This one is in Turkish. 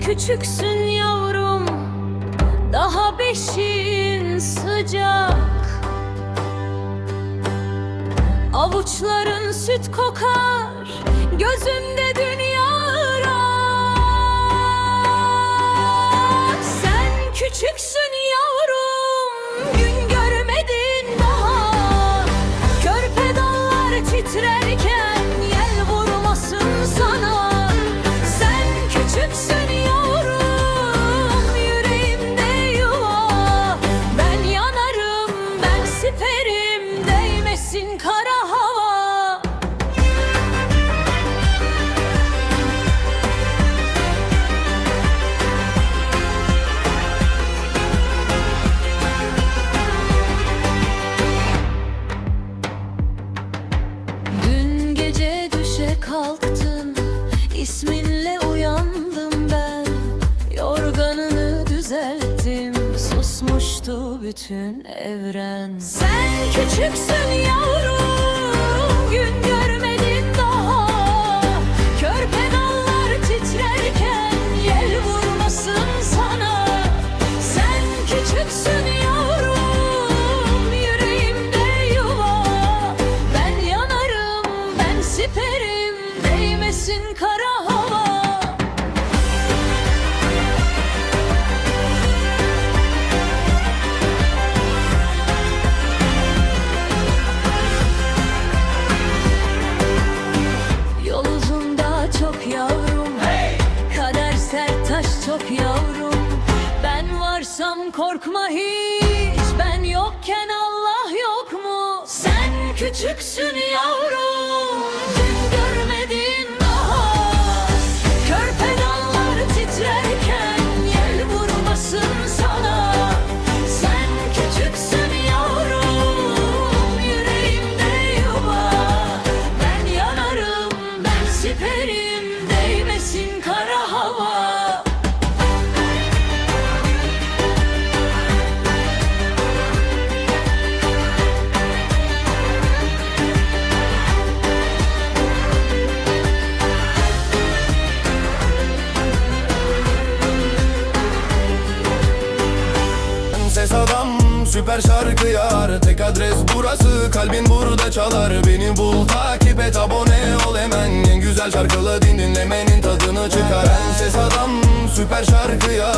küçüksün yavrum, daha beşiğin sıcak. Avuçların süt kokar, gözümde dünya ırak. Sen küçüksün yavrum, gün görmedin daha. Körpe dallar titrerken yel vurmasın sana. Sen küçüksün yavrum, yüreğimde yuva. Ben yanarım, ben siperim, değmesin kara hava. Dün gece düşe kalktım, isminle uyandım ben. Yorganını düzelttim, susmuştu bütün evren. Sen küçüksün yavrum, gün görmedin daha. Körpe dallar titrerken yel vurmasın sana. Sen küçüksün yavrum, yüreğimde yuva. Ben yanarım, ben siperim, değmesin kara hava. Yol uzun daha çok yavrum, kader sert taş çok yavrum. Ben varsam korkma hiç, ben yokken Allah yok mu? Sen küçüksün yavrum, dün görmedin daha. Körpe dallar titrerken yel vurmasın sana. Sen küçüksün yavrum, yüreğimde yuva. Ben yanarım, ben siperim, değmesin kara hava. Ses adam, süper şarkı yar. Tek adres burası, kalbin burada çalar. Beni bul, takip et, abone ol hemen. En güzel şarkılı dinlemenin tadını çıkar. Ben ses adam, süper şarkı